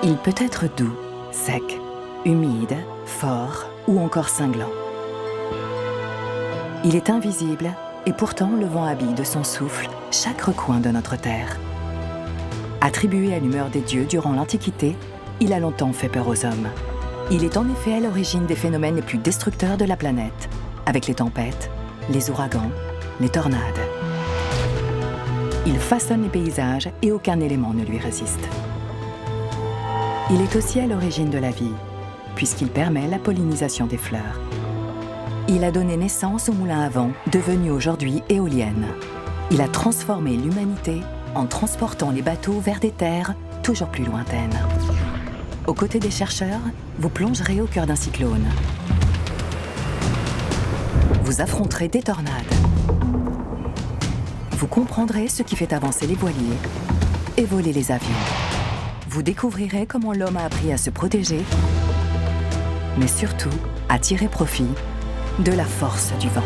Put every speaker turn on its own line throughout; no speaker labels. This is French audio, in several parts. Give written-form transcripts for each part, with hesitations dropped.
Il peut être doux, sec, humide, fort ou encore cinglant. Il est invisible et pourtant le vent habille de son souffle chaque recoin de notre terre. Attribué à l'humeur des dieux durant l'Antiquité, il a longtemps fait peur aux hommes. Il est en effet à l'origine des phénomènes les plus destructeurs de la planète, avec les tempêtes, les ouragans, les tornades. Il façonne les paysages et aucun élément ne lui résiste. Il est aussi à l'origine de la vie, puisqu'il permet la pollinisation des fleurs. Il a donné naissance au moulin à vent, devenu aujourd'hui éolienne. Il a transformé l'humanité en transportant les bateaux vers des terres toujours plus lointaines. Aux côtés des chercheurs, vous plongerez au cœur d'un cyclone. Vous affronterez des tornades. Vous comprendrez ce qui fait avancer les voiliers et voler les avions. Vous découvrirez comment l'homme a appris à se protéger, mais surtout à tirer profit de la force du vent.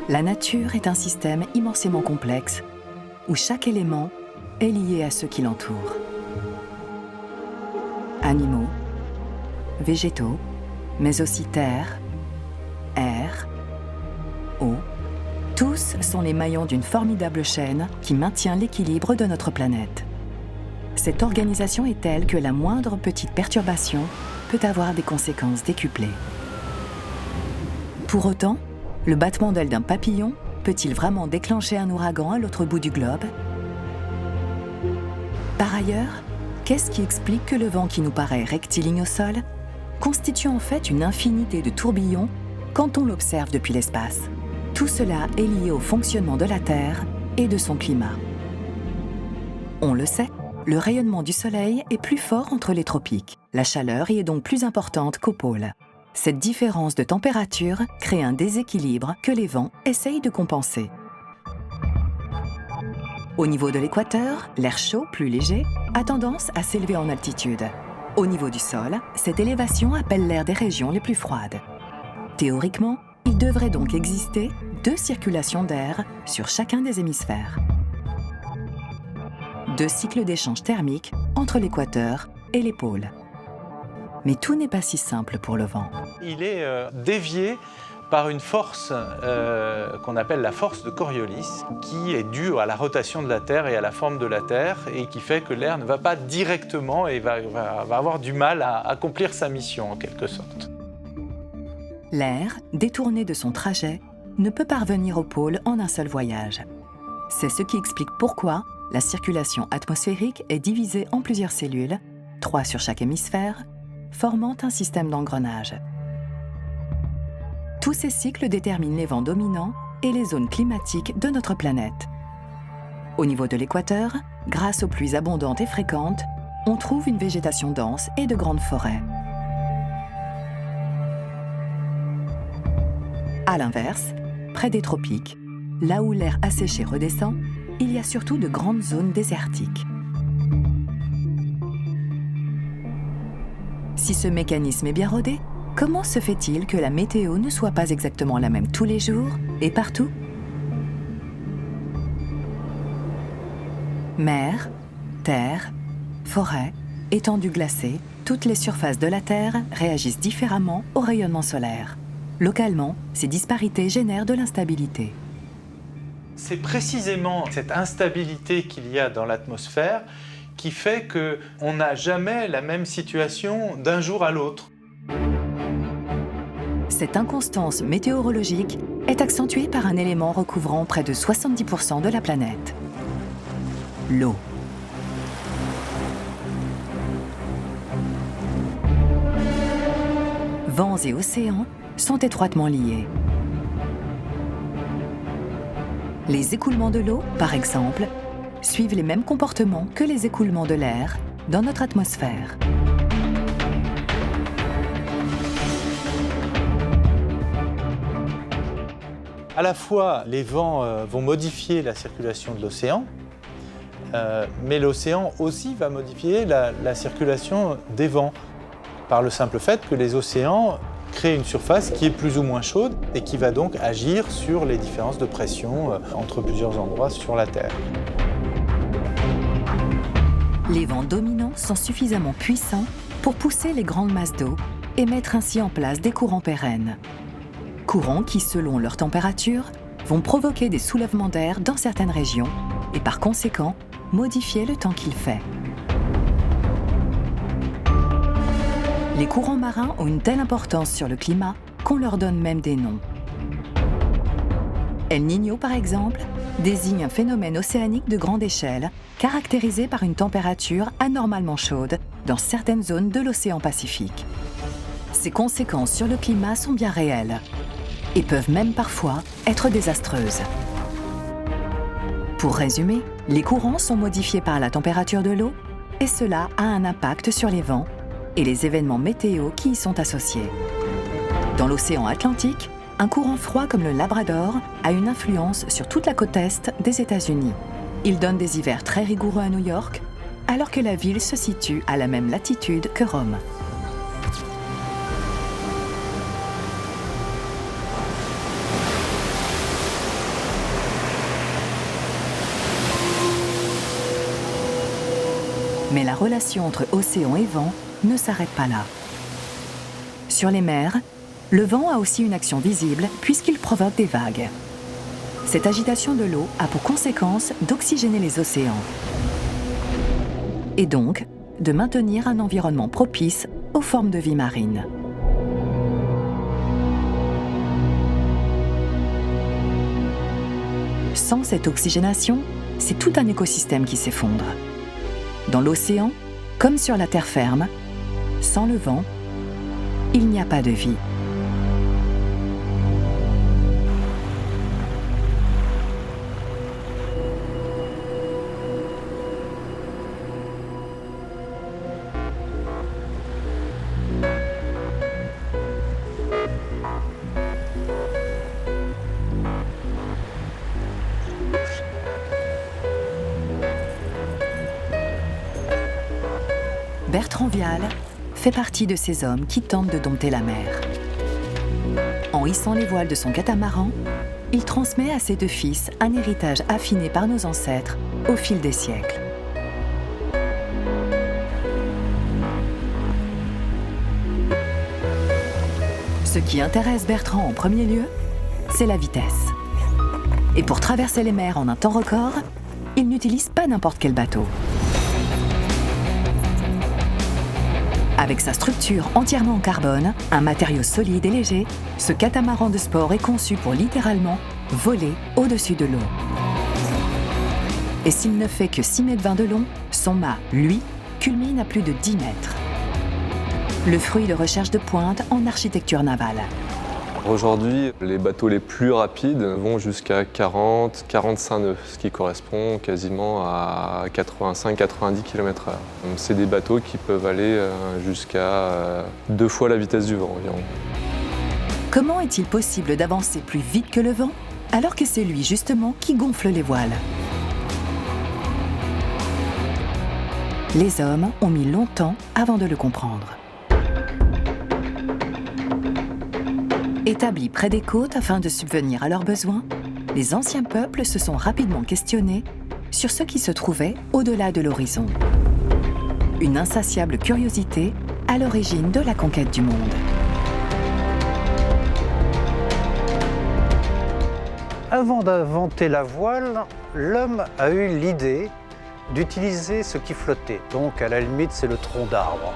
La nature est un système immensément complexe où chaque élément est lié à ceux qui l'entourent. Animaux, végétaux, mais aussi terre, air, eau, tous sont les maillons d'une formidable chaîne qui maintient l'équilibre de notre planète. Cette organisation est telle que la moindre petite perturbation peut avoir des conséquences décuplées. Pour autant, le battement d'aile d'un papillon peut-il vraiment déclencher un ouragan à l'autre bout du globe? Par ailleurs, qu'est-ce qui explique que le vent qui nous paraît rectiligne au sol constitue en fait une infinité de tourbillons quand on l'observe depuis l'espace? Tout cela est lié au fonctionnement de la Terre et de son climat. On le sait, le rayonnement du Soleil est plus fort entre les tropiques. La chaleur y est donc plus importante qu'au pôle. Cette différence de température crée un déséquilibre que les vents essayent de compenser. Au niveau de l'équateur, l'air chaud, plus léger, a tendance à s'élever en altitude. Au niveau du sol, cette élévation appelle l'air des régions les plus froides. Théoriquement, il devrait donc exister 2 circulations d'air sur chacun des hémisphères. 2 cycles d'échange thermique entre l'équateur et les pôles. Mais tout n'est pas si simple pour le vent.
Il est dévié par une force qu'on appelle la force de Coriolis, qui est due à la rotation de la Terre et à la forme de la Terre, et qui fait que l'air ne va pas directement et va avoir du mal à accomplir sa mission, en quelque sorte.
L'air, détourné de son trajet, ne peut parvenir au pôle en un seul voyage. C'est ce qui explique pourquoi la circulation atmosphérique est divisée en plusieurs cellules, 3 sur chaque hémisphère, formant un système d'engrenage. Tous ces cycles déterminent les vents dominants et les zones climatiques de notre planète. Au niveau de l'équateur, grâce aux pluies abondantes et fréquentes, on trouve une végétation dense et de grandes forêts. À l'inverse, près des tropiques, là où l'air asséché redescend, il y a surtout de grandes zones désertiques. Si ce mécanisme est bien rodé, comment se fait-il que la météo ne soit pas exactement la même tous les jours et partout? Mer, terre, forêt, étendues glacées, toutes les surfaces de la Terre réagissent différemment au rayonnement solaire. Localement, ces disparités génèrent de l'instabilité.
C'est précisément cette instabilité qu'il y a dans l'atmosphère qui fait qu'on n'a jamais la même situation d'un jour à l'autre.
Cette inconstance météorologique est accentuée par un élément recouvrant près de 70% de la planète. L'eau. Vents et océans sont étroitement liés. Les écoulements de l'eau, par exemple, suivent les mêmes comportements que les écoulements de l'air dans notre atmosphère.
À la fois, les vents vont modifier la circulation de l'océan, mais l'océan aussi va modifier la circulation des vents, par le simple fait que les océans créent une surface qui est plus ou moins chaude et qui va donc agir sur les différences de pression entre plusieurs endroits sur la Terre.
Les vents dominants sont suffisamment puissants pour pousser les grandes masses d'eau et mettre ainsi en place des courants pérennes. Courants qui, selon leur température, vont provoquer des soulèvements d'air dans certaines régions et par conséquent modifier le temps qu'il fait. Les courants marins ont une telle importance sur le climat qu'on leur donne même des noms. El Niño, par exemple, désigne un phénomène océanique de grande échelle, caractérisé par une température anormalement chaude dans certaines zones de l'océan Pacifique. Ses conséquences sur le climat sont bien réelles et peuvent même parfois être désastreuses. Pour résumer, les courants sont modifiés par la température de l'eau et cela a un impact sur les vents et les événements météo qui y sont associés. Dans l'océan Atlantique, un courant froid comme le Labrador a une influence sur toute la côte est des États-Unis. Il donne des hivers très rigoureux à New York, alors que la ville se situe à la même latitude que Rome. Mais la relation entre océan et vent ne s'arrête pas là. Sur les mers, le vent a aussi une action visible puisqu'il provoque des vagues. Cette agitation de l'eau a pour conséquence d'oxygéner les océans et donc de maintenir un environnement propice aux formes de vie marine. Sans cette oxygénation, c'est tout un écosystème qui s'effondre. Dans l'océan, comme sur la terre ferme, sans le vent, il n'y a pas de vie. Bertrand Vial fait partie de ces hommes qui tentent de dompter la mer. En hissant les voiles de son catamaran, il transmet à ses deux fils un héritage affiné par nos ancêtres au fil des siècles. Ce qui intéresse Bertrand en premier lieu, c'est la vitesse. Et pour traverser les mers en un temps record, il n'utilise pas n'importe quel bateau. Avec sa structure entièrement en carbone, un matériau solide et léger, ce catamaran de sport est conçu pour littéralement voler au-dessus de l'eau. Et s'il ne fait que 6,20 m de long, son mât, lui, culmine à plus de 10 mètres. Le fruit de recherche de pointe en architecture navale.
Aujourd'hui, les bateaux les plus rapides vont jusqu'à 40-45 nœuds, ce qui correspond quasiment à 85-90 km/h. C'est des bateaux qui peuvent aller jusqu'à 2 fois la vitesse du vent environ.
Comment est-il possible d'avancer plus vite que le vent, alors que c'est lui justement qui gonfle les voiles? Les hommes ont mis longtemps avant de le comprendre. Établis près des côtes afin de subvenir à leurs besoins, les anciens peuples se sont rapidement questionnés sur ce qui se trouvait au-delà de l'horizon. Une insatiable curiosité à l'origine de la conquête du monde.
Avant d'inventer la voile, l'homme a eu l'idée d'utiliser ce qui flottait. Donc à la limite, c'est le tronc d'arbre.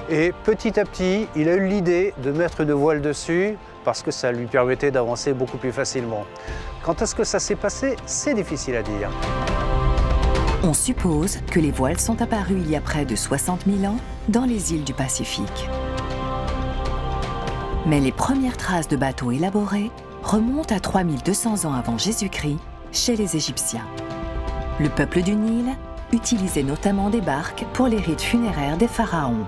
Et petit à petit, il a eu l'idée de mettre une voile dessus parce que ça lui permettait d'avancer beaucoup plus facilement. Quand est-ce que ça s'est passé? C'est difficile à dire.
On suppose que les voiles sont apparues il y a près de 60 000 ans dans les îles du Pacifique. Mais les premières traces de bateaux élaborés remontent à 3200 ans avant Jésus-Christ chez les Égyptiens. Le peuple du Nil utilisait notamment des barques pour les rites funéraires des pharaons,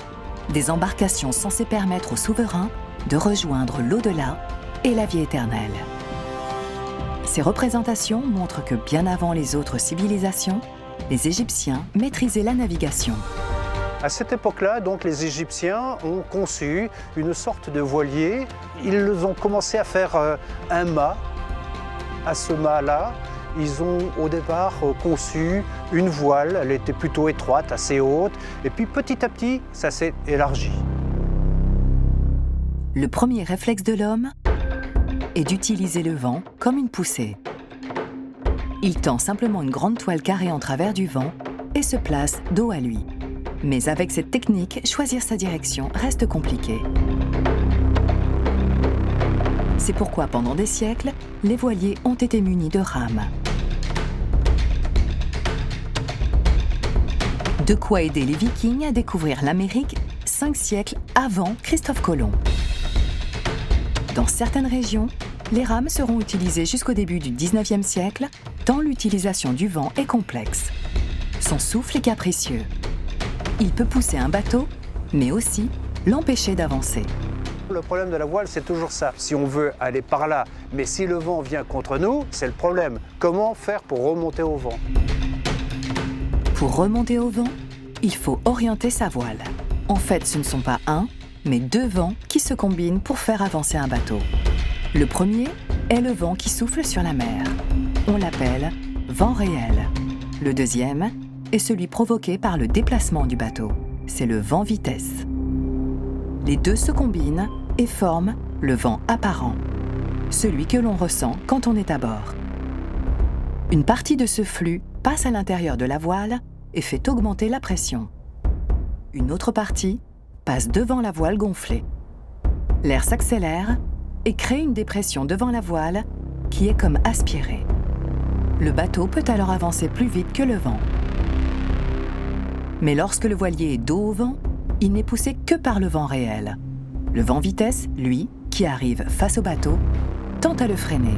des embarcations censées permettre aux souverains de rejoindre l'au-delà et la vie éternelle. Ces représentations montrent que bien avant les autres civilisations, les Égyptiens maîtrisaient la navigation.
À cette époque-là, donc, les Égyptiens ont conçu une sorte de voilier. Ils ont commencé à faire un mât. À ce mât-là, ils ont au départ conçu une voile. Elle était plutôt étroite, assez haute. Et puis petit à petit, ça s'est élargi.
Le premier réflexe de l'homme est d'utiliser le vent comme une poussée. Il tend simplement une grande toile carrée en travers du vent et se place dos à lui. Mais avec cette technique, choisir sa direction reste compliqué. C'est pourquoi pendant des siècles, les voiliers ont été munis de rames. De quoi aider les Vikings à découvrir l'Amérique 5 siècles avant Christophe Colomb. Dans certaines régions, les rames seront utilisées jusqu'au début du 19e siècle, tant l'utilisation du vent est complexe. Son souffle est capricieux. Il peut pousser un bateau, mais aussi l'empêcher d'avancer.
Le problème de la voile, c'est toujours ça. Si on veut aller par là, mais si le vent vient contre nous, c'est le problème. Comment faire pour remonter au vent?
Pour remonter au vent, il faut orienter sa voile. En fait, ce ne sont pas un, mais 2 vents qui se combinent pour faire avancer un bateau. Le premier est le vent qui souffle sur la mer. On l'appelle vent réel. Le deuxième est celui provoqué par le déplacement du bateau. C'est le vent vitesse. Les 2 se combinent et forment le vent apparent, celui que l'on ressent quand on est à bord. Une partie de ce flux passe à l'intérieur de la voile et fait augmenter la pression. Une autre partie passe devant la voile gonflée. L'air s'accélère et crée une dépression devant la voile qui est comme aspirée. Le bateau peut alors avancer plus vite que le vent. Mais lorsque le voilier est dos au vent, il n'est poussé que par le vent réel. Le vent vitesse, lui, qui arrive face au bateau, tend à le freiner.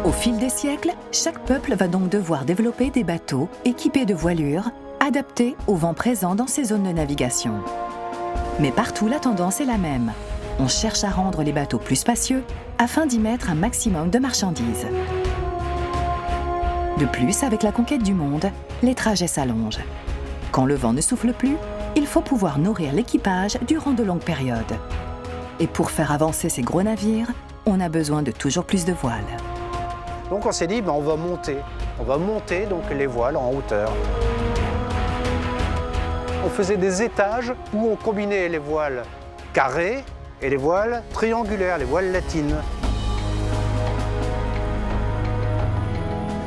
Au fil des siècles, chaque peuple va donc devoir développer des bateaux équipés de voilures adaptés au vent présent dans ces zones de navigation. Mais partout, la tendance est la même. On cherche à rendre les bateaux plus spacieux afin d'y mettre un maximum de marchandises. De plus, avec la conquête du monde, les trajets s'allongent. Quand le vent ne souffle plus, il faut pouvoir nourrir l'équipage durant de longues périodes. Et pour faire avancer ces gros navires, on a besoin de toujours plus de voiles.
Donc on s'est dit, on va monter. On va monter donc les voiles en hauteur. On faisait des étages où on combinait les voiles carrées et les voiles triangulaires, les voiles latines.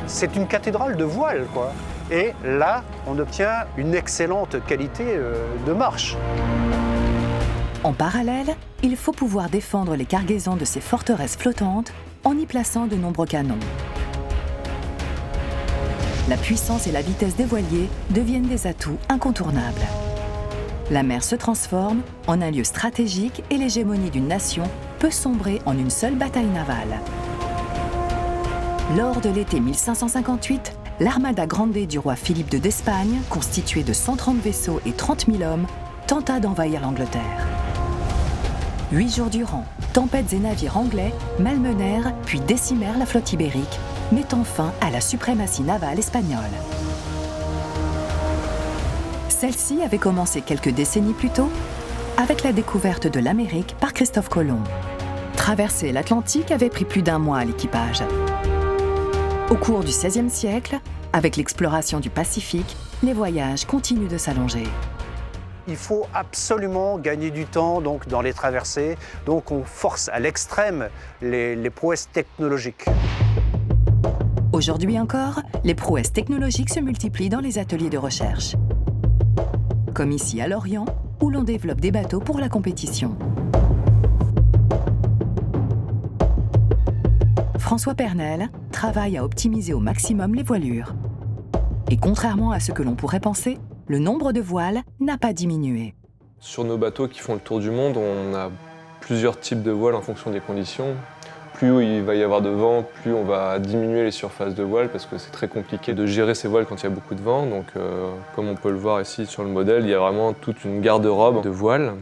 C'est une cathédrale de voiles, quoi. Et là, on obtient une excellente qualité de marche.
En parallèle, il faut pouvoir défendre les cargaisons de ces forteresses flottantes en y plaçant de nombreux canons. La puissance et la vitesse des voiliers deviennent des atouts incontournables. La mer se transforme en un lieu stratégique et l'hégémonie d'une nation peut sombrer en une seule bataille navale. Lors de l'été 1558, l'Armada Grande du roi Philippe II d'Espagne, constituée de 130 vaisseaux et 30 000 hommes, tenta d'envahir l'Angleterre. 8 jours durant, tempêtes et navires anglais malmenèrent puis décimèrent la flotte ibérique, mettant fin à la suprématie navale espagnole. Celle-ci avait commencé quelques décennies plus tôt avec la découverte de l'Amérique par Christophe Colomb. Traverser l'Atlantique avait pris plus d'1 mois à l'équipage. Au cours du XVIe siècle, avec l'exploration du Pacifique, les voyages continuent de s'allonger.
Il faut absolument gagner du temps donc, dans les traversées, donc on force à l'extrême les prouesses technologiques.
Aujourd'hui encore, les prouesses technologiques se multiplient dans les ateliers de recherche. Comme ici à Lorient, où l'on développe des bateaux pour la compétition. François Pernel travaille à optimiser au maximum les voilures. Et contrairement à ce que l'on pourrait penser, le nombre de voiles n'a pas diminué.
Sur nos bateaux qui font le tour du monde, on a plusieurs types de voiles en fonction des conditions. Plus il va y avoir de vent, plus on va diminuer les surfaces de voiles parce que c'est très compliqué de gérer ces voiles quand il y a beaucoup de vent. Donc, comme on peut le voir ici sur le modèle, il y a vraiment toute une garde-robe de voiles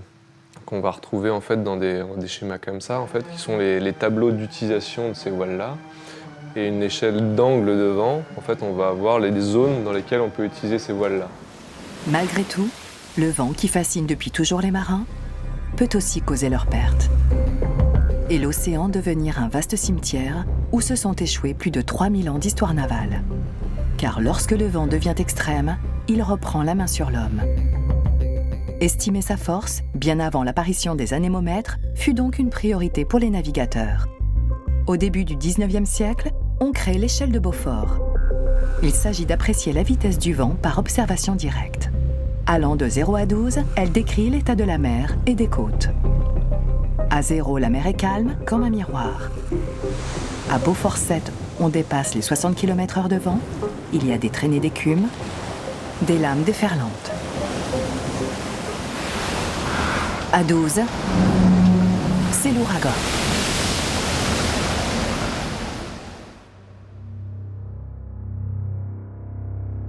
qu'on va retrouver en fait dans des schémas comme ça, en fait, qui sont les tableaux d'utilisation de ces voiles-là. Et une échelle d'angle de vent, en fait, on va avoir les zones dans lesquelles on peut utiliser ces voiles-là.
Malgré tout, le vent qui fascine depuis toujours les marins peut aussi causer leur perte. Et l'océan devenir un vaste cimetière où se sont échoués plus de 3000 ans d'histoire navale. Car lorsque le vent devient extrême, il reprend la main sur l'homme. Estimer sa force, bien avant l'apparition des anémomètres, fut donc une priorité pour les navigateurs. Au début du 19e siècle, on crée l'échelle de Beaufort. Il s'agit d'apprécier la vitesse du vent par observation directe. Allant de 0 à 12, elle décrit l'état de la mer et des côtes. À 0, la mer est calme, comme un miroir. À Beaufort 7, on dépasse les 60 km/h de vent. Il y a des traînées d'écume, des lames déferlantes. À 12, c'est l'ouragan.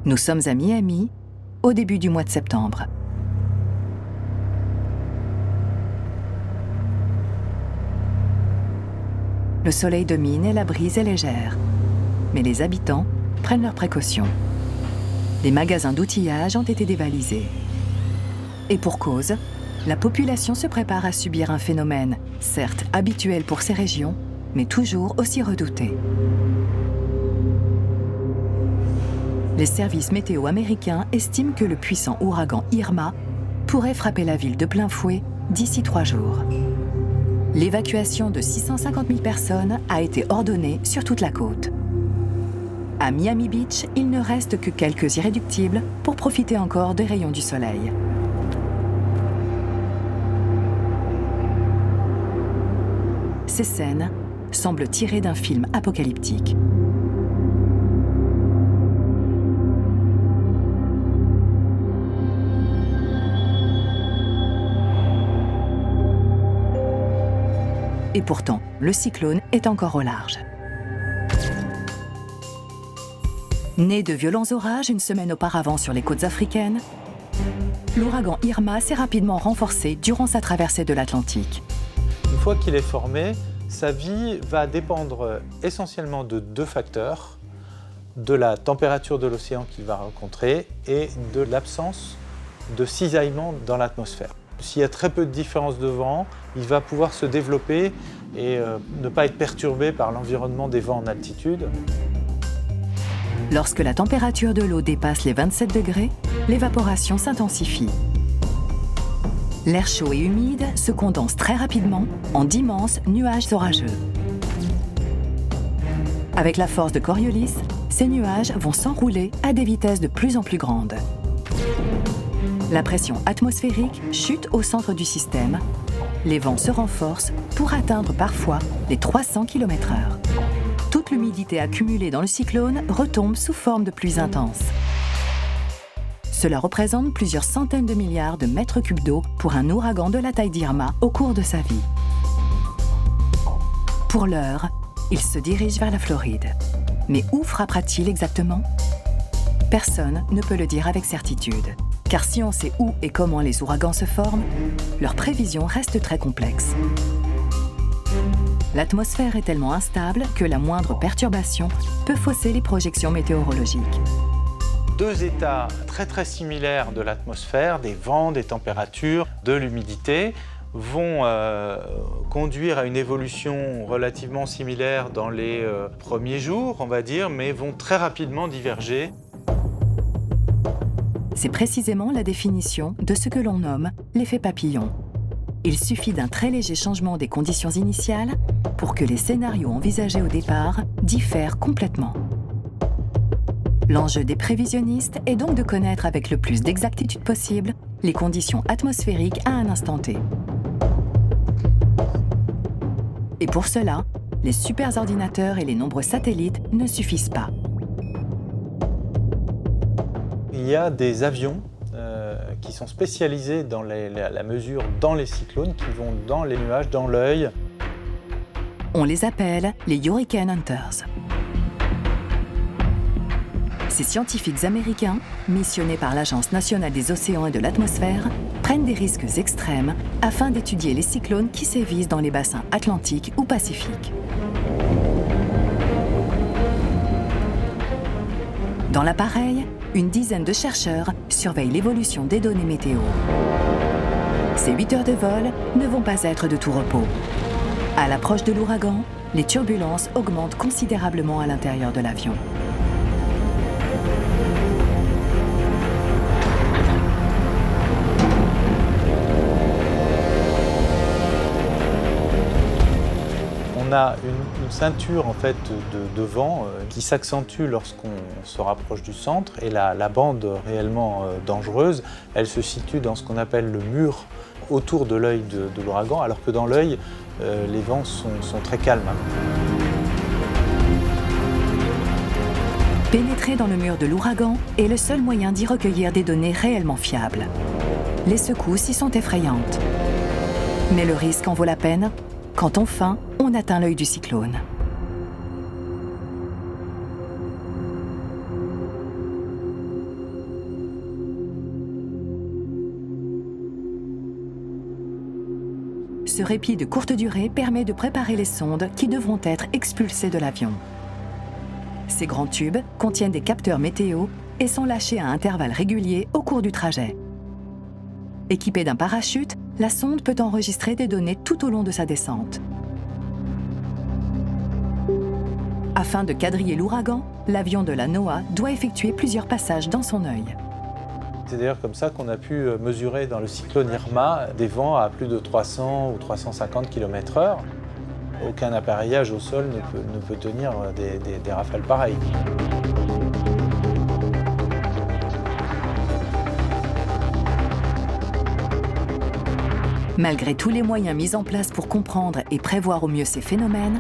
Nous sommes à Miami, au début du mois de septembre. Le soleil domine et la brise est légère. Mais les habitants prennent leurs précautions. Les magasins d'outillage ont été dévalisés. Et pour cause, la population se prépare à subir un phénomène, certes habituel pour ces régions, mais toujours aussi redouté. Les services météo américains estiment que le puissant ouragan Irma pourrait frapper la ville de plein fouet d'ici 3 jours. L'évacuation de 650 000 personnes a été ordonnée sur toute la côte. À Miami Beach, il ne reste que quelques irréductibles pour profiter encore des rayons du soleil. Ces scènes semblent tirées d'un film apocalyptique. Et pourtant, le cyclone est encore au large. Né de violents orages une semaine auparavant sur les côtes africaines, l'ouragan Irma s'est rapidement renforcé durant sa traversée de l'Atlantique.
Une fois qu'il est formé, sa vie va dépendre essentiellement de 2 facteurs, de la température de l'océan qu'il va rencontrer et de l'absence de cisaillement dans l'atmosphère. S'il y a très peu de différence de vent, il va pouvoir se développer et ne pas être perturbé par l'environnement des vents en altitude.
Lorsque la température de l'eau dépasse les 27 degrés, l'évaporation s'intensifie. L'air chaud et humide se condense très rapidement en d'immenses nuages orageux. Avec la force de Coriolis, ces nuages vont s'enrouler à des vitesses de plus en plus grandes. La pression atmosphérique chute au centre du système. Les vents se renforcent pour atteindre parfois les 300 km/h. Toute l'humidité accumulée dans le cyclone retombe sous forme de pluies intenses. Cela représente plusieurs centaines de milliards de mètres cubes d'eau pour un ouragan de la taille d'Irma au cours de sa vie. Pour l'heure, il se dirige vers la Floride. Mais où frappera-t-il exactement ? Personne ne peut le dire avec certitude. Car si on sait où et comment les ouragans se forment, leurs prévisions restent très complexes. L'atmosphère est tellement instable que la moindre perturbation peut fausser les projections météorologiques.
2 états très similaires de l'atmosphère, des vents, des températures, de l'humidité, vont conduire à une évolution relativement similaire dans les premiers jours, on va dire, mais vont très rapidement diverger.
C'est précisément la définition de ce que l'on nomme l'effet papillon. Il suffit d'un très léger changement des conditions initiales pour que les scénarios envisagés au départ diffèrent complètement. L'enjeu des prévisionnistes est donc de connaître avec le plus d'exactitude possible les conditions atmosphériques à un instant T. Et pour cela, les superordinateurs et les nombreux satellites ne suffisent pas.
Il y a des avions qui sont spécialisés dans la mesure dans les cyclones, qui vont dans les nuages, dans l'œil.
On les appelle les Hurricane Hunters. Ces scientifiques américains, missionnés par l'Agence nationale des océans et de l'atmosphère, prennent des risques extrêmes afin d'étudier les cyclones qui sévissent dans les bassins atlantiques ou pacifiques. Dans l'appareil, une dizaine de chercheurs surveillent l'évolution des données météo. Ces 8 heures de vol ne vont pas être de tout repos. À l'approche de l'ouragan, les turbulences augmentent considérablement à l'intérieur de l'avion.
On a une ceinture en fait de vent qui s'accentue lorsqu'on se rapproche du centre, et la bande réellement dangereuse, elle se situe dans ce qu'on appelle le mur autour de l'œil de l'ouragan, alors que dans l'œil, les vents sont très calmes.
Pénétrer dans le mur de l'ouragan est le seul moyen d'y recueillir des données réellement fiables. Les secousses y sont effrayantes. Mais le risque en vaut la peine quand enfin on atteint l'œil du cyclone. Ce répit de courte durée permet de préparer les sondes qui devront être expulsées de l'avion. Ces grands tubes contiennent des capteurs météo et sont lâchés à intervalles réguliers au cours du trajet. Équipée d'un parachute, la sonde peut enregistrer des données tout au long de sa descente. Afin de quadriller l'ouragan, l'avion de la NOAA doit effectuer plusieurs passages dans son œil.
C'est d'ailleurs comme ça qu'on a pu mesurer dans le cyclone Irma des vents à plus de 300 ou 350 km/h. Aucun appareillage au sol ne peut tenir des rafales pareilles.
Malgré tous les moyens mis en place pour comprendre et prévoir au mieux ces phénomènes,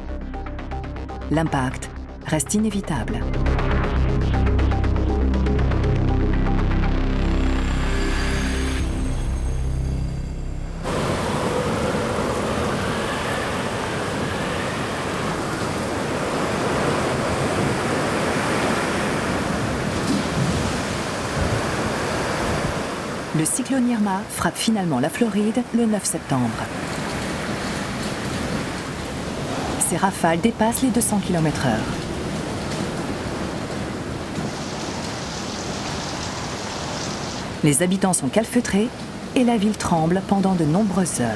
l'impact reste inévitable. Le cyclone Irma frappe finalement la Floride le 9 septembre. Ces rafales dépassent les 200 km/h. Les habitants sont calfeutrés et la ville tremble pendant de nombreuses heures.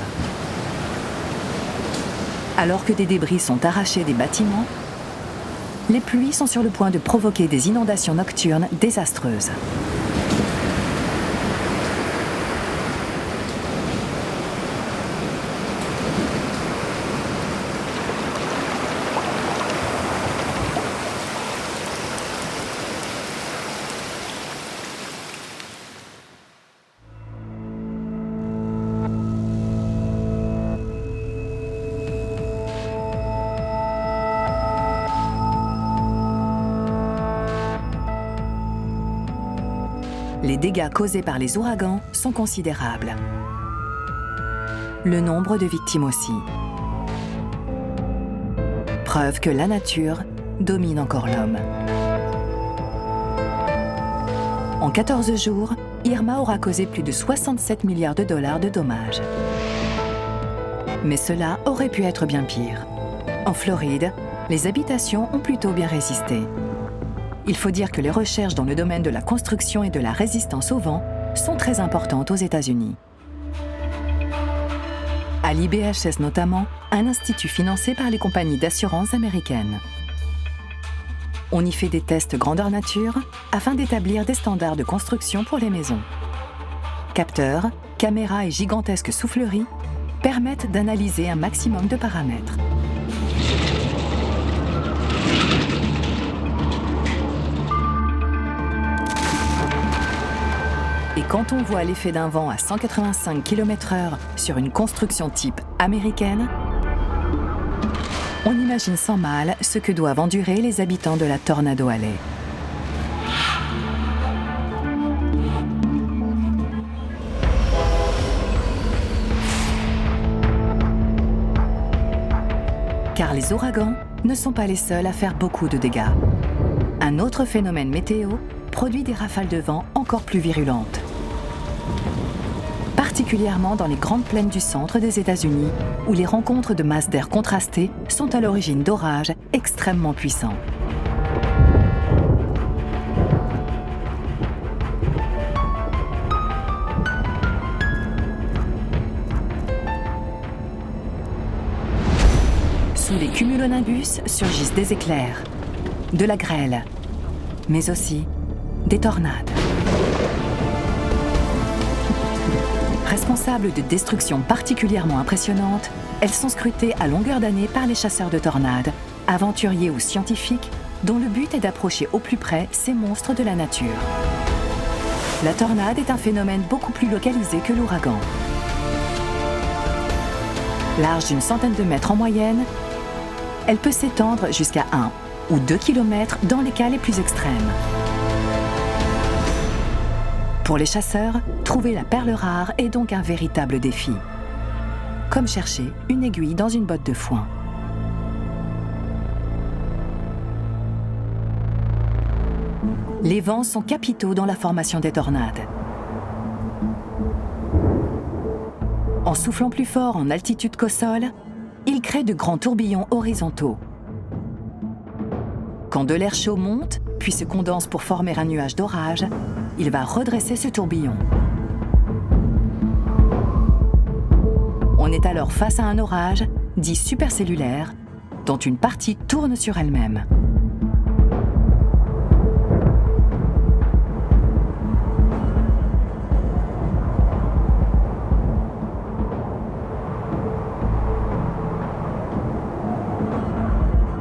Alors que des débris sont arrachés des bâtiments, les pluies sont sur le point de provoquer des inondations nocturnes désastreuses. Les dégâts causés par les ouragans sont considérables. Le nombre de victimes aussi. Preuve que la nature domine encore l'homme. En 14 jours, Irma aura causé plus de 67 milliards de dollars de dommages. Mais cela aurait pu être bien pire. En Floride, les habitations ont plutôt bien résisté. Il faut dire que les recherches dans le domaine de la construction et de la résistance au vent sont très importantes aux États-Unis. À l'IBHS notamment, un institut financé par les compagnies d'assurance américaines. On y fait des tests grandeur nature afin d'établir des standards de construction pour les maisons. Capteurs, caméras et gigantesques souffleries permettent d'analyser un maximum de paramètres. Et quand on voit l'effet d'un vent à 185 km/h sur une construction type américaine, on imagine sans mal ce que doivent endurer les habitants de la Tornado Alley. Car les ouragans ne sont pas les seuls à faire beaucoup de dégâts. Un Un autre phénomène météo produit des rafales de vent encore plus virulentes. Particulièrement dans les grandes plaines du centre des États-Unis, où les rencontres de masses d'air contrastées sont à l'origine d'orages extrêmement puissants. Sous les cumulonimbus surgissent des éclairs, de la grêle, mais aussi des tornades. Responsables de destructions particulièrement impressionnantes, elles sont scrutées à longueur d'année par les chasseurs de tornades, aventuriers ou scientifiques, dont le but est d'approcher au plus près ces monstres de la nature. La tornade est un phénomène beaucoup plus localisé que l'ouragan. Large d'une centaine de mètres en moyenne, elle peut s'étendre jusqu'à 1 ou 2 km dans les cas les plus extrêmes. Pour les chasseurs, trouver la perle rare est donc un véritable défi. Comme chercher une aiguille dans une botte de foin. Les vents sont capitaux dans la formation des tornades. En soufflant plus fort en altitude qu'au sol, ils créent de grands tourbillons horizontaux. Quand de l'air chaud monte, puis se condense pour former un nuage d'orage, il va redresser ce tourbillon. On est alors face à un orage, dit supercellulaire, dont une partie tourne sur elle-même.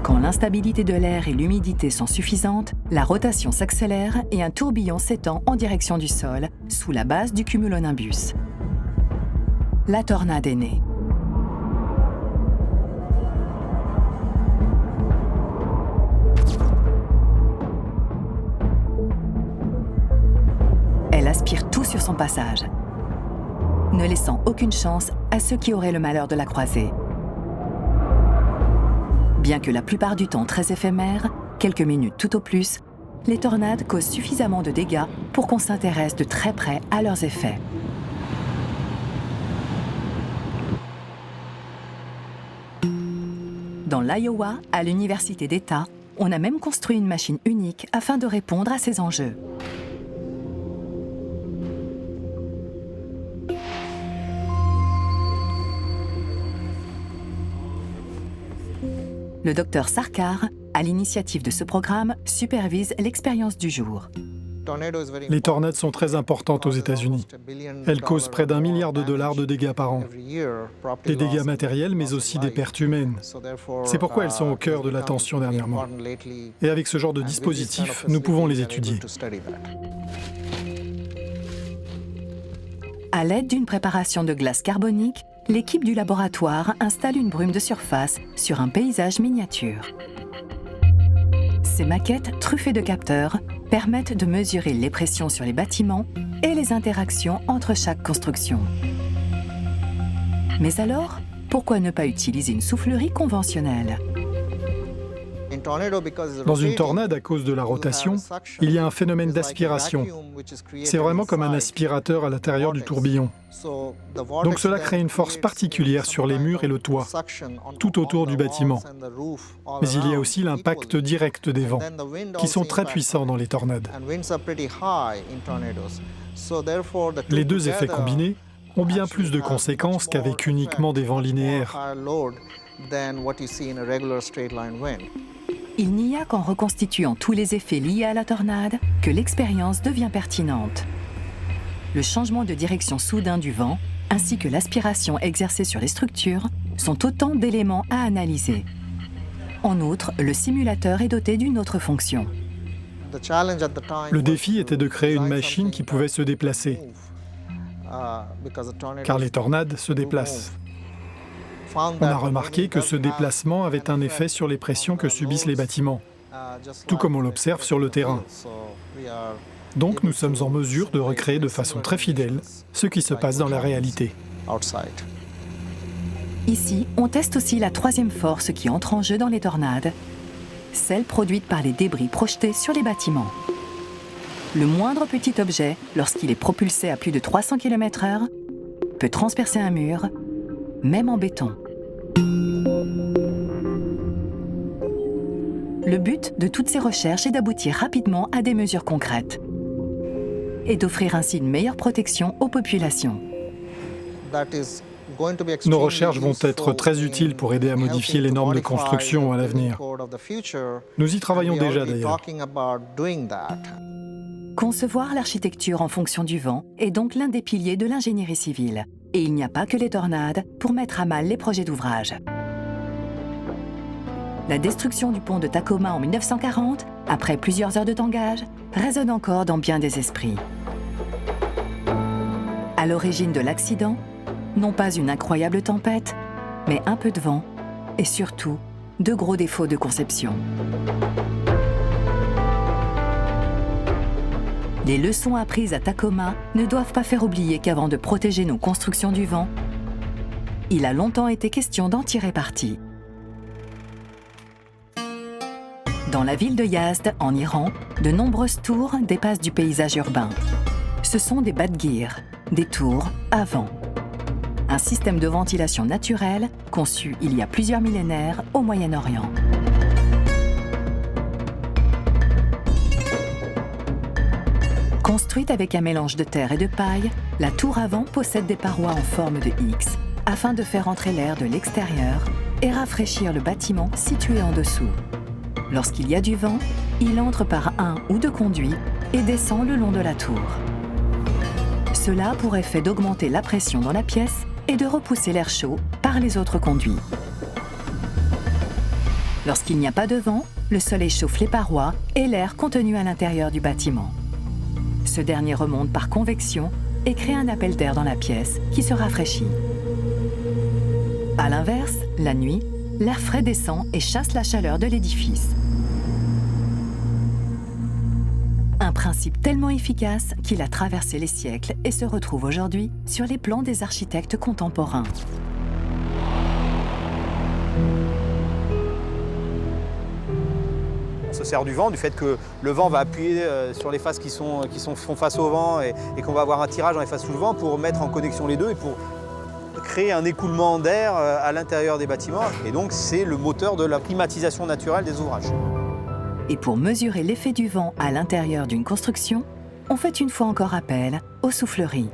Quand l'instabilité de l'air et l'humidité sont suffisantes, la rotation s'accélère et un tourbillon s'étend en direction du sol, sous la base du cumulonimbus. La tornade est née. Elle aspire tout sur son passage, ne laissant aucune chance à ceux qui auraient le malheur de la croiser. Bien que la plupart du temps très éphémères, quelques minutes tout au plus, les tornades causent suffisamment de dégâts pour qu'on s'intéresse de très près à leurs effets. Dans l'Iowa, à l'Université d'État, on a même construit une machine unique afin de répondre à ces enjeux. Le docteur Sarkar, à l'initiative de ce programme, supervise l'expérience du jour.
Les tornades sont très importantes aux États-Unis. Elles causent près d'$1 milliard de dégâts par an. Des dégâts matériels, mais aussi des pertes humaines. C'est pourquoi elles sont au cœur de l'attention dernièrement. Et avec ce genre de dispositif, nous pouvons les étudier.
À l'aide d'une préparation de glace carbonique, l'équipe du laboratoire installe une brume de surface sur un paysage miniature. Ces maquettes truffées de capteurs permettent de mesurer les pressions sur les bâtiments et les interactions entre chaque construction. Mais alors, pourquoi ne pas utiliser une soufflerie conventionnelle ?
Dans une tornade, à cause de la rotation, il y a un phénomène d'aspiration. C'est vraiment comme un aspirateur à l'intérieur du tourbillon. Donc cela crée une force particulière sur les murs et le toit, tout autour du bâtiment. Mais il y a aussi l'impact direct des vents, qui sont très puissants dans les tornades. Les deux effets combinés ont bien plus de conséquences qu'avec uniquement des vents linéaires.
Il n'y a qu'en reconstituant tous les effets liés à la tornade que l'expérience devient pertinente. Le changement de direction soudain du vent, ainsi que l'aspiration exercée sur les structures, sont autant d'éléments à analyser. En outre, le simulateur est doté d'une autre fonction.
Le défi était de créer une machine qui pouvait se déplacer, car les tornades se déplacent. On a remarqué que ce déplacement avait un effet sur les pressions que subissent les bâtiments, tout comme on l'observe sur le terrain. Donc nous sommes en mesure de recréer de façon très fidèle ce qui se passe dans la réalité.
Ici, on teste aussi la troisième force qui entre en jeu dans les tornades, celle produite par les débris projetés sur les bâtiments. Le moindre petit objet, lorsqu'il est propulsé à plus de 300 km/h, peut transpercer un mur, même en béton. Le but de toutes ces recherches est d'aboutir rapidement à des mesures concrètes et d'offrir ainsi une meilleure protection aux populations.
Nos recherches vont être très utiles pour aider à modifier les normes de construction à l'avenir. Nous y travaillons déjà d'ailleurs.
Concevoir l'architecture en fonction du vent est donc l'un des piliers de l'ingénierie civile. Et il n'y a pas que les tornades pour mettre à mal les projets d'ouvrage. La destruction du pont de Tacoma en 1940, après plusieurs heures de tangage, résonne encore dans bien des esprits. À l'origine de l'accident, non pas une incroyable tempête, mais un peu de vent et surtout de gros défauts de conception. Les leçons apprises à Tacoma ne doivent pas faire oublier qu'avant de protéger nos constructions du vent, il a longtemps été question d'en tirer parti. Dans la ville de Yazd, en Iran, de nombreuses tours dépassent du paysage urbain. Ce sont des badghirs, des tours à vent. Un système de ventilation naturelle conçu il y a plusieurs millénaires au Moyen-Orient. Construite avec un mélange de terre et de paille, la tour à vent possède des parois en forme de X afin de faire entrer l'air de l'extérieur et rafraîchir le bâtiment situé en dessous. Lorsqu'il y a du vent, il entre par un ou deux conduits et descend le long de la tour. Cela a pour effet d'augmenter la pression dans la pièce et de repousser l'air chaud par les autres conduits. Lorsqu'il n'y a pas de vent, le soleil chauffe les parois et l'air contenu à l'intérieur du bâtiment. Ce dernier remonte par convection et crée un appel d'air dans la pièce qui se rafraîchit. À l'inverse, la nuit, l'air frais descend et chasse la chaleur de l'édifice. Un principe tellement efficace qu'il a traversé les siècles et se retrouve aujourd'hui sur les plans des architectes contemporains.
On se sert du vent, du fait que le vent va appuyer sur les faces qui font face au vent et qu'on va avoir un tirage dans les faces sous le vent pour mettre en connexion les deux et pour créer un écoulement d'air à l'intérieur des bâtiments. Et donc c'est le moteur de la climatisation naturelle des ouvrages.
Et pour mesurer l'effet du vent à l'intérieur d'une construction, on fait une fois encore appel aux souffleries.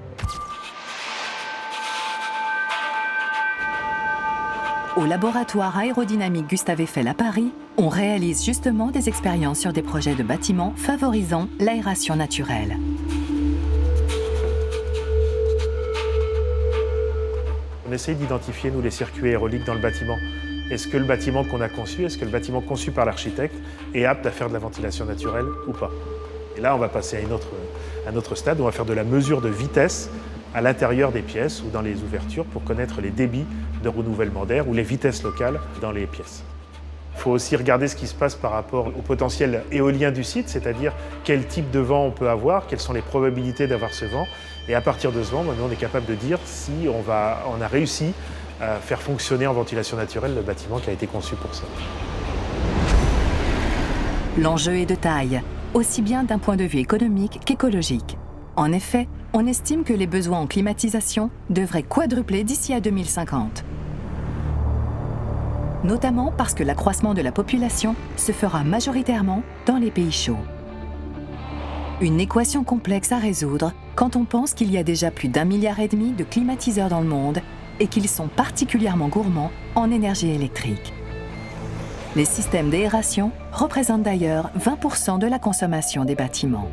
Au laboratoire aérodynamique Gustave Eiffel à Paris, on réalise justement des expériences sur des projets de bâtiments favorisant l'aération naturelle.
On essaye d'identifier, nous, les circuits aéroliques dans le bâtiment. Est-ce que le bâtiment qu'on a conçu, est-ce que le bâtiment conçu par l'architecte est apte à faire de la ventilation naturelle ou pas? Et là, on va passer à un autre stade, on va faire de la mesure de vitesse à l'intérieur des pièces ou dans les ouvertures pour connaître les débits de renouvellement d'air ou les vitesses locales dans les pièces. Il faut aussi regarder ce qui se passe par rapport au potentiel éolien du site, c'est-à-dire quel type de vent on peut avoir, quelles sont les probabilités d'avoir ce vent. Et à partir de ce vent, maintenant, on est capable de dire si on a réussi à faire fonctionner en ventilation naturelle le bâtiment qui a été conçu pour ça.
L'enjeu est de taille, aussi bien d'un point de vue économique qu'écologique. En effet, on estime que les besoins en climatisation devraient quadrupler d'ici à 2050. Notamment parce que l'accroissement de la population se fera majoritairement dans les pays chauds. Une équation complexe à résoudre quand on pense qu'il y a déjà plus d'1,5 milliard de climatiseurs dans le monde et qu'ils sont particulièrement gourmands en énergie électrique. Les systèmes d'aération représentent d'ailleurs 20% de la consommation des bâtiments.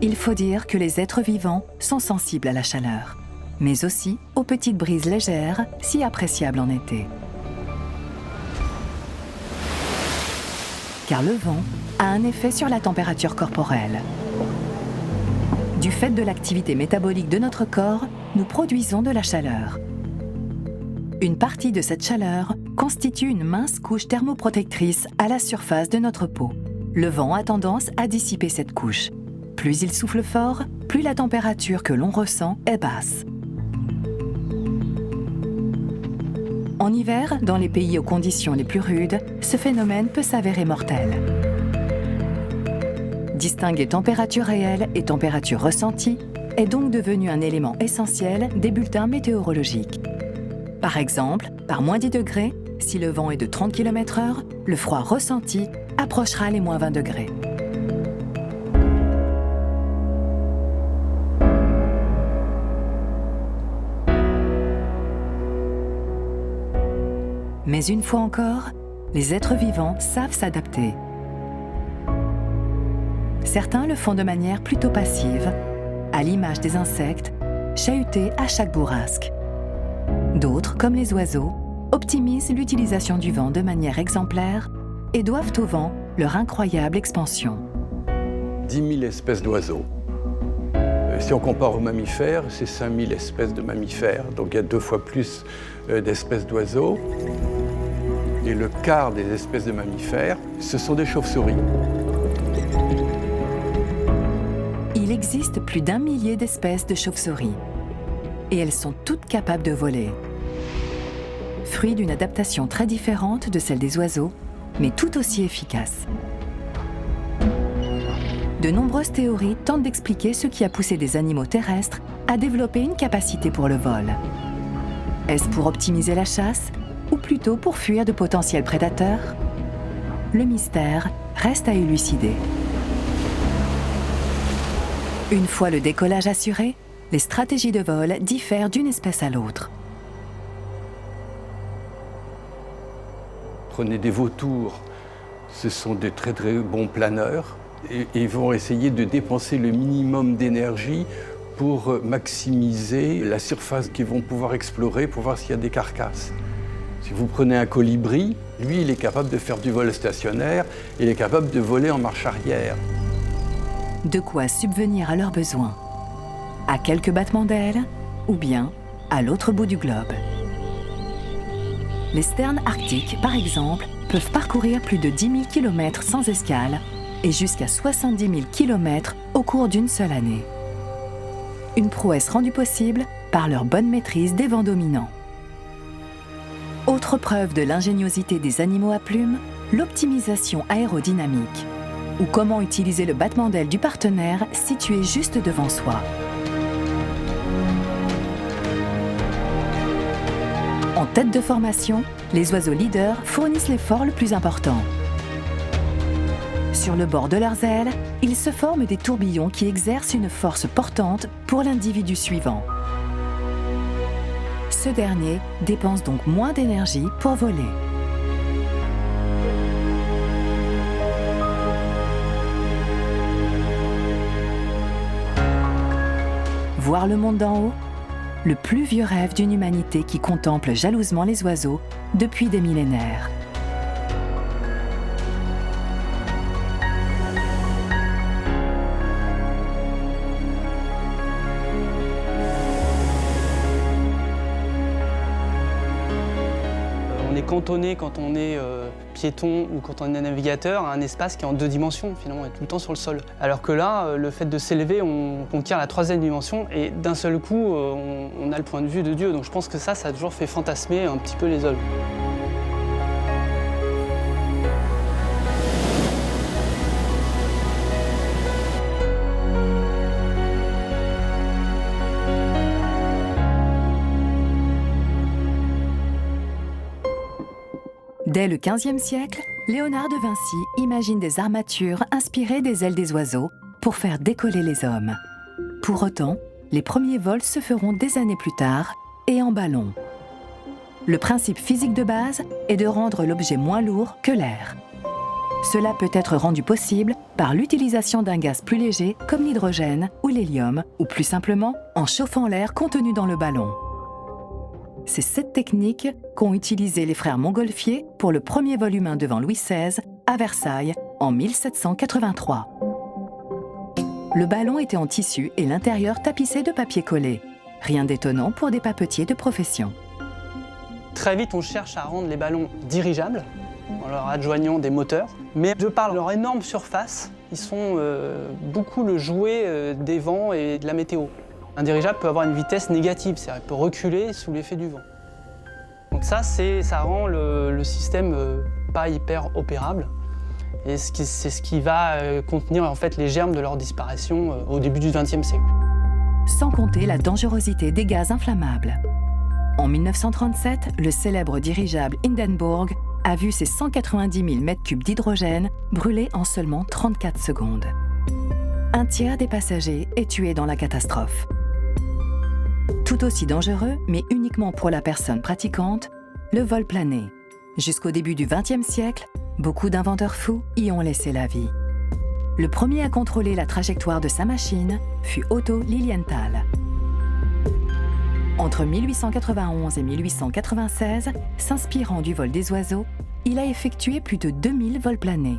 Il faut dire que les êtres vivants sont sensibles à la chaleur, mais aussi aux petites brises légères, si appréciables en été. Car le vent a un effet sur la température corporelle. Du fait de l'activité métabolique de notre corps, nous produisons de la chaleur. Une partie de cette chaleur constitue une mince couche thermoprotectrice à la surface de notre peau. Le vent a tendance à dissiper cette couche. Plus il souffle fort, plus la température que l'on ressent est basse. En hiver, dans les pays aux conditions les plus rudes, ce phénomène peut s'avérer mortel. Distinguer température réelle et température ressentie est donc devenu un élément essentiel des bulletins météorologiques. Par exemple, par moins 10 degrés, si le vent est de 30 km/h, le froid ressenti approchera les moins 20 degrés. Mais une fois encore, les êtres vivants savent s'adapter. Certains le font de manière plutôt passive, à l'image des insectes, chahutés à chaque bourrasque. D'autres, comme les oiseaux, optimisent l'utilisation du vent de manière exemplaire et doivent au vent leur incroyable expansion.
10 000 espèces d'oiseaux. Si on compare aux mammifères, c'est 5 000 espèces de mammifères, donc il y a 2 fois plus d'espèces d'oiseaux. Et le quart des espèces de mammifères, ce sont des chauves-souris.
Il existe plus d'1 millier d'espèces de chauves-souris. Et elles sont toutes capables de voler. Fruit d'une adaptation très différente de celle des oiseaux, mais tout aussi efficace. De nombreuses théories tentent d'expliquer ce qui a poussé des animaux terrestres à développer une capacité pour le vol. Est-ce pour optimiser la chasse ou plutôt pour fuir de potentiels prédateurs? Le mystère reste à élucider. Une fois le décollage assuré, les stratégies de vol diffèrent d'une espèce à l'autre.
Prenez des vautours, ce sont des très très bons planeurs et ils vont essayer de dépenser le minimum d'énergie pour maximiser la surface qu'ils vont pouvoir explorer pour voir s'il y a des carcasses. Si vous prenez un colibri, lui, il est capable de faire du vol stationnaire, il est capable de voler en marche arrière.
De quoi subvenir à leurs besoins, à quelques battements d'ailes ou bien à l'autre bout du globe. Les sternes arctiques, par exemple, peuvent parcourir plus de 10 000 km sans escale et jusqu'à 70 000 km au cours d'une seule année. Une prouesse rendue possible par leur bonne maîtrise des vents dominants. Autre preuve de l'ingéniosité des animaux à plumes, l'optimisation aérodynamique, ou comment utiliser le battement d'aile du partenaire situé juste devant soi. En tête de formation, les oiseaux leaders fournissent l'effort le plus important. Sur le bord de leurs ailes, ils se forment des tourbillons qui exercent une force portante pour l'individu suivant. Ce dernier dépense donc moins d'énergie pour voler. Voir le monde d'en haut, le plus vieux rêve d'une humanité qui contemple jalousement les oiseaux depuis des millénaires.
On est cantonné quand on est piéton ou quand on est navigateur à un espace qui est en 2 dimensions, finalement, on est tout le temps sur le sol. Alors que là, le fait de s'élever, on conquiert la 3e dimension et d'un seul coup, on a le point de vue de Dieu. Donc je pense que ça a toujours fait fantasmer un petit peu les hommes.
Dès le XVe siècle, Léonard de Vinci imagine des armatures inspirées des ailes des oiseaux pour faire décoller les hommes. Pour autant, les premiers vols se feront des années plus tard et en ballon. Le principe physique de base est de rendre l'objet moins lourd que l'air. Cela peut être rendu possible par l'utilisation d'un gaz plus léger comme l'hydrogène ou l'hélium, ou plus simplement en chauffant l'air contenu dans le ballon. C'est cette technique qu'ont utilisé les frères Montgolfier pour le premier vol humain devant Louis XVI à Versailles en 1783. Le ballon était en tissu et l'intérieur tapissé de papier collé. Rien d'étonnant pour des papetiers de profession.
Très vite, on cherche à rendre les ballons dirigeables en leur adjoignant des moteurs. Mais de par leur énorme surface, ils sont beaucoup le jouet des vents et de la météo. Un dirigeable peut avoir une vitesse négative, c'est-à-dire qu'il peut reculer sous l'effet du vent. Donc ça rend le système pas hyper opérable. Et c'est ce qui va contenir en fait les germes de leur disparition au début du XXe siècle.
Sans compter la dangerosité des gaz inflammables. En 1937, le célèbre dirigeable Hindenburg a vu ses 190 000 m3 d'hydrogène brûler en seulement 34 secondes. Un tiers des passagers est tué dans la catastrophe. Tout aussi dangereux, mais uniquement pour la personne pratiquante, le vol plané. Jusqu'au début du XXe siècle, beaucoup d'inventeurs fous y ont laissé la vie. Le premier à contrôler la trajectoire de sa machine fut Otto Lilienthal. Entre 1891 et 1896, s'inspirant du vol des oiseaux, il a effectué plus de 2000 vols planés.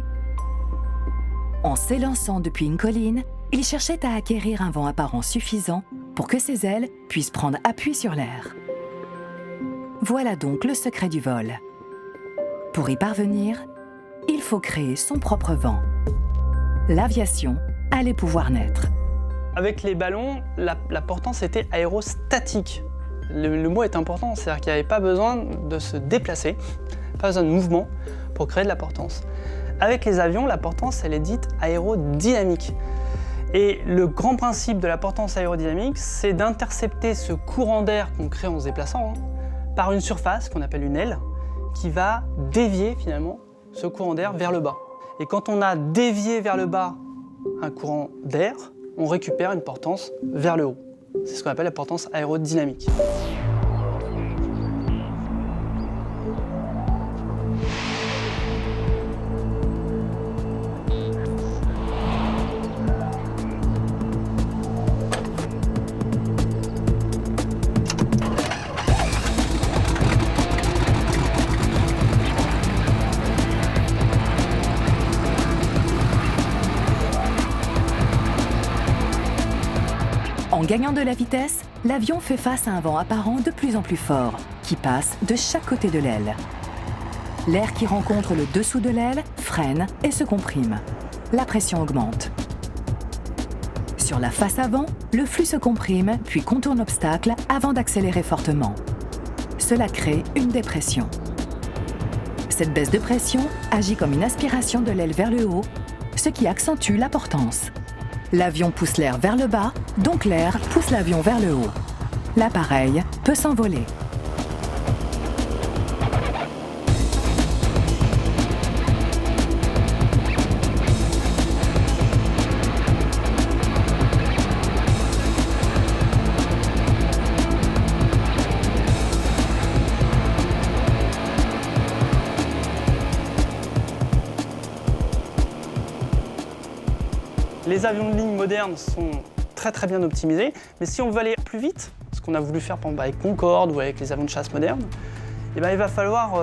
En s'élançant depuis une colline, il cherchait à acquérir un vent apparent suffisant pour que ses ailes puissent prendre appui sur l'air. Voilà donc le secret du vol. Pour y parvenir, il faut créer son propre vent. L'aviation allait pouvoir naître.
Avec les ballons, la portance était aérostatique. Le mot est important, c'est-à-dire qu'il n'y avait pas besoin de se déplacer, pas besoin de mouvement pour créer de la portance. Avec les avions, la portance, elle est dite aérodynamique. Et le grand principe de la portance aérodynamique, c'est d'intercepter ce courant d'air qu'on crée en se déplaçant par une surface qu'on appelle une aile, qui va dévier finalement ce courant d'air vers le bas. Et quand on a dévié vers le bas un courant d'air, on récupère une portance vers le haut. C'est ce qu'on appelle la portance aérodynamique.
En gagnant de la vitesse, l'avion fait face à un vent apparent de plus en plus fort, qui passe de chaque côté de l'aile. L'air qui rencontre le dessous de l'aile freine et se comprime. La pression augmente. Sur la face avant, le flux se comprime puis contourne l'obstacle avant d'accélérer fortement. Cela crée une dépression. Cette baisse de pression agit comme une aspiration de l'aile vers le haut, ce qui accentue la portance. L'avion pousse l'air vers le bas, donc l'air pousse l'avion vers le haut. L'appareil peut s'envoler.
Les avions de ligne modernes sont très bien optimisés, mais si on veut aller plus vite, ce qu'on a voulu faire par exemple avec Concorde ou avec les avions de chasse modernes, il va falloir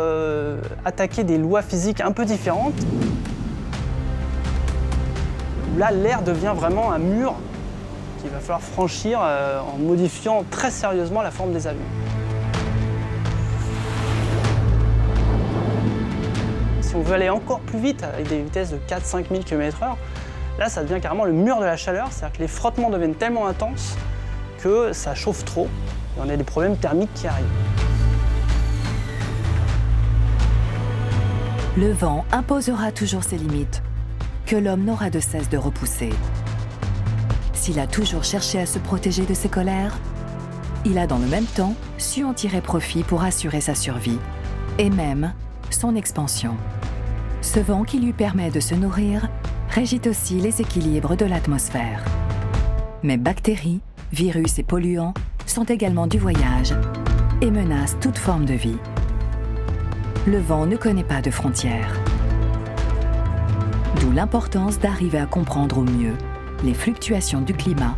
attaquer des lois physiques un peu différentes. Là, l'air devient vraiment un mur qu'il va falloir franchir en modifiant très sérieusement la forme des avions. Si on veut aller encore plus vite, avec des vitesses de 4-5 000 km/h, là, ça devient carrément le mur de la chaleur, c'est-à-dire que les frottements deviennent tellement intenses que ça chauffe trop et on a des problèmes thermiques qui arrivent.
Le vent imposera toujours ses limites, que l'homme n'aura de cesse de repousser. S'il a toujours cherché à se protéger de ses colères, il a dans le même temps su en tirer profit pour assurer sa survie et même son expansion. Ce vent qui lui permet de se nourrir régit aussi les équilibres de l'atmosphère. Mais bactéries, virus et polluants sont également du voyage et menacent toute forme de vie. Le vent ne connaît pas de frontières. D'où l'importance d'arriver à comprendre au mieux les fluctuations du climat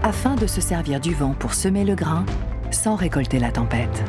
afin de se servir du vent pour semer le grain sans récolter la tempête.